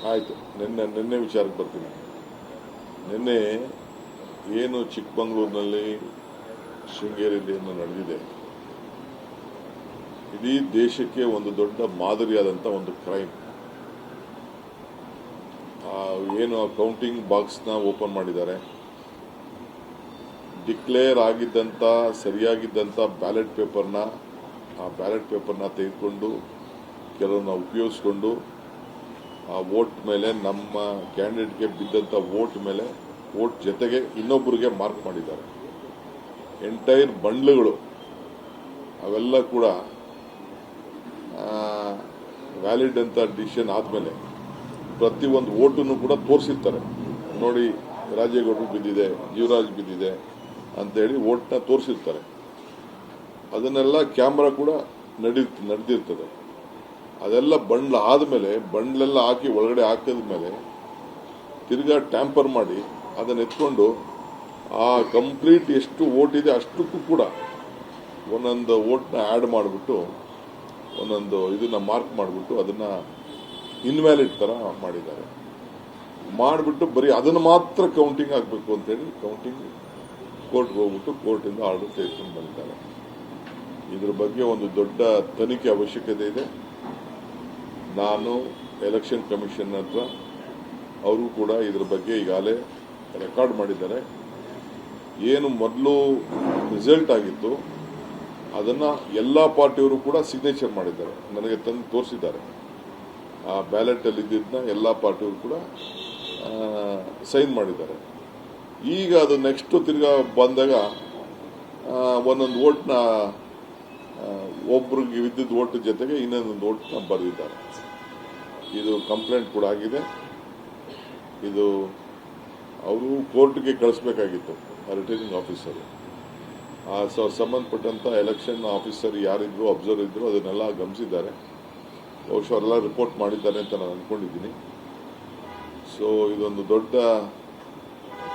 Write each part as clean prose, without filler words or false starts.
ಆಯಿತು. ನಿನ್ನೆ ವಿಚಾರಕ್ಕೆ ಬರ್ತೀನಿ. ನಿನ್ನೆ ಏನು ಚಿಕ್ಕಮಗಳೂರಿನಲ್ಲಿ ಶೃಂಗೇರಿಯಲ್ಲಿ ಏನು ನಡೆದಿದೆ, ಇಡೀ ದೇಶಕ್ಕೆ ಒಂದು ದೊಡ್ಡ ಮಾದರಿಯಾದಂಥ ಒಂದು ಕ್ರೈಮ್. ಏನು ಕೌಂಟಿಂಗ್ ಬಾಕ್ಸ್ನ ಓಪನ್ ಮಾಡಿದ್ದಾರೆ, ಡಿಕ್ಲೇರ್ ಆಗಿದ್ದಂಥ ಸರಿಯಾಗಿದ್ದಂಥ ಬ್ಯಾಲೆಟ್ ಪೇಪರ್ನ ತೆಗೆದುಕೊಂಡು ಕೆಲವನ್ನ ಉಪಯೋಗಿಸ್ಕೊಂಡು ಆ ವೋಟ್ ಮೇಲೆ, ನಮ್ಮ ಕ್ಯಾಂಡಿಡೇಟ್ಗೆ ಬಿದ್ದಂಥ ವೋಟ್ ಜೊತೆಗೆ ಇನ್ನೊಬ್ಬರಿಗೆ ಮಾರ್ಕ್ ಮಾಡಿದ್ದಾರೆ. ಎಂಟೈರ್ ಬಂಡ್ಲುಗಳು ಅವೆಲ್ಲ ಕೂಡ ವ್ಯಾಲಿಡ್ ಅಂತ ಡಿಸಿಷನ್ ಆದಮೇಲೆ ಪ್ರತಿಯೊಂದು ವೋಟನ್ನು ಕೂಡ ತೋರಿಸಿರ್ತಾರೆ. ನೋಡಿ, ರಾಜೇಗೌಡರು ಬಿದ್ದಿದೆ, ಜೀವರಾಜ್ ಬಿದ್ದಿದೆ ಅಂತೇಳಿ ವೋಟ್ನ ತೋರಿಸಿರ್ತಾರೆ. ಅದನ್ನೆಲ್ಲ ಕ್ಯಾಮ್ರಾ ಕೂಡ ನಡೆದಿರ್ತದೆ. ಅದೆಲ್ಲ ಬಂಡ್ಲ್ ಆದಮೇಲೆ, ಬಂಡ್ಲೆಲ್ಲ ಹಾಕಿ ಒಳಗಡೆ ಹಾಕಿದ್ಮೇಲೆ ತಿರ್ಗಾ ಟ್ಯಾಂಪರ್ ಮಾಡಿ ಅದನ್ನ ಎತ್ಕೊಂಡು ಆ ಕಂಪ್ಲೀಟ್ ಎಷ್ಟು ವೋಟ್ ಇದೆ ಅಷ್ಟಕ್ಕೂ ಕೂಡ ಒಂದೊಂದು ವೋಟ್ನ ಆ್ಯಡ್ ಮಾಡಿಬಿಟ್ಟು ಒಂದೊಂದು ಇದನ್ನ ಮಾರ್ಕ್ ಮಾಡಿಬಿಟ್ಟು ಅದನ್ನ ಇನ್ವ್ಯಾಲಿಡ್ ತರ ಮಾಡಿದ್ದಾರೆ. ಮಾಡಿಬಿಟ್ಟು ಬರೀ ಅದನ್ನು ಮಾತ್ರ ಕೌಂಟಿಂಗ್ ಆಗಬೇಕು ಅಂತೇಳಿ ಕೌಂಟಿಂಗ್ ಕೋರ್ಟ್ಗೆ ಹೋಗ್ಬಿಟ್ಟು ಕೋರ್ಟಿಂದ ಆರ್ಡರ್ ತೆಗೆದುಕೊಂಡು ಬಂದಿದ್ದಾರೆ. ಇದ್ರ ಬಗ್ಗೆ ಒಂದು ದೊಡ್ಡ ತನಿಖೆ ಅವಶ್ಯಕತೆ ಇದೆ. ನಾನು ಎಲೆಕ್ಷನ್ ಕಮಿಷನ್ ಹತ್ರ ಅವರು ಕೂಡ ಇದ್ರ ಬಗ್ಗೆ ಈಗಾಗಲೇ ರೆಕಾರ್ಡ್ ಮಾಡಿದ್ದಾರೆ. ಏನು ಮೊದಲು ರಿಸಲ್ಟ್ ಆಗಿತ್ತು ಅದನ್ನ ಎಲ್ಲಾ ಪಾರ್ಟಿಯವರು ಕೂಡ ಸಿಗ್ನೇಚರ್ ಮಾಡಿದ್ದಾರೆ, ನನಗೆ ತಂದು ತೋರಿಸಿದ್ದಾರೆ. ಆ ಬ್ಯಾಲೆಟ್ ಅಲ್ಲಿ ಇದ್ದಿದ್ದನ್ನ ಎಲ್ಲಾ ಪಾರ್ಟಿಯವರು ಕೂಡ ಸೈನ್ ಮಾಡಿದ್ದಾರೆ. ಈಗ ಅದು ನೆಕ್ಸ್ಟ್ ತಿರ್ಗಾ ಬಂದಾಗ ಒಂದೊಂದು ವೋಟ್ನ ಒಬ್ರಿಗೆ ಇದ್ದಿದ್ದ ವೋಟ್ ಜೊತೆಗೆ ಇನ್ನೊಂದೊಂದು ವೋಟ್ನ ಬರೆದಿದ್ದಾರೆ. ಇದು ಕಂಪ್ಲೇಂಟ್ ಕೂಡ ಆಗಿದೆ. ಇದು ಅವರು ಕೋರ್ಟ್ಗೆ ಕಳಿಸ್ಬೇಕಾಗಿತ್ತು ರಿಟರ್ನಿಂಗ್ ಆಫೀಸರ್. ಸಂಬಂಧಪಟ್ಟಂತ ಎಲೆಕ್ಷನ್ ಆಫೀಸರ್ ಯಾರಿದ್ರು, ಅಬ್ಸರ್ವರ್ ಇದ್ರು, ಅದನ್ನೆಲ್ಲ ಗಮನಿಸಿದ್ದಾರೆ. ಬಹುಶಃ ಅವರೆಲ್ಲ ರಿಪೋರ್ಟ್ ಮಾಡಿದ್ದಾರೆ ಅಂತ ನಾನು ಅನ್ಕೊಂಡಿದ್ದೀನಿ. ಸೊ ಇದೊಂದು ದೊಡ್ಡ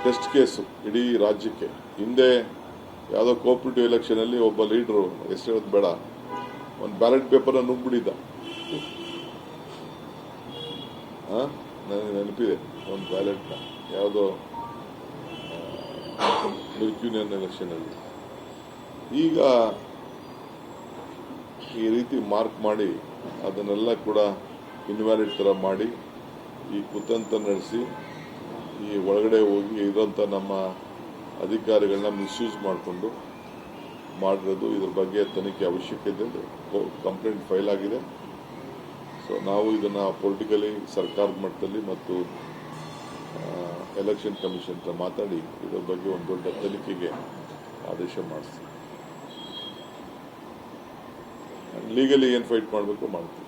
ಟೆಸ್ಟ್ ಕೇಸು ಇಡೀ ರಾಜ್ಯಕ್ಕೆ. ಹಿಂದೆ ಯಾವುದೋ ಕೋಆಪರೇಟಿವ್ ಎಲೆಕ್ಷನ್ ಅಲ್ಲಿ ಒಬ್ಬ ಲೀಡರು, ಹೆಸರು ಹೇಳೋದು ಬೇಡ, ಒಂದು ಬ್ಯಾಲೆಟ್ ಪೇಪರ್ನ ನುಗ್ಬಿಟ್ಟಿದ್ದ. ನನಗೆ ನೆನಪಿದೆ, ಒಂದು ಬ್ಯಾಲೆಟ್ನ ಯಾವುದೋ ಮಿಲ್ಕ್ ಯೂನಿಯನ್ ಎಲೆಕ್ಷನ್ ಅಲ್ಲಿ. ಈಗ ಈ ರೀತಿ ಮಾರ್ಕ್ ಮಾಡಿ ಅದನ್ನೆಲ್ಲ ಕೂಡ ಇನ್ವ್ಯಾಲಿಡ್ ತರ ಮಾಡಿ ಈ ಕುತಂತ್ರ ನಡೆಸಿ ಈ ಒಳಗಡೆ ಹೋಗಿ ಇರೋಂಥ ನಮ್ಮ ಅಧಿಕಾರಿಗಳನ್ನ ಮಿಸ್ಯೂಸ್ ಮಾಡಿಕೊಂಡು ಮಾಡಿರೋದು. ಇದ್ರ ಬಗ್ಗೆ ತನಿಖೆ ಅವಶ್ಯಕತೆ ಇದೆ. ಕಂಪ್ಲೇಂಟ್ ಫೈಲ್ ಆಗಿದೆ. ಸೊ ನಾವು ಇದನ್ನ ಪೊಲಿಟಿಕಲಿ ಸರ್ಕಾರದ ಮಟ್ಟದಲ್ಲಿ ಮತ್ತು ಎಲೆಕ್ಷನ್ ಕಮಿಷನ್ ಹತ್ರ ಮಾತಾಡಿ ಇದ್ರ ಬಗ್ಗೆ ಒಂದು ದೊಡ್ಡ ತನಿಖೆಗೆ ಆದೇಶ ಮಾಡಿಸ್ತೀವಿ. ಲೀಗಲಿ ಏನು ಫೈಟ್ ಮಾಡಬೇಕು ಮಾಡ್ತೀವಿ.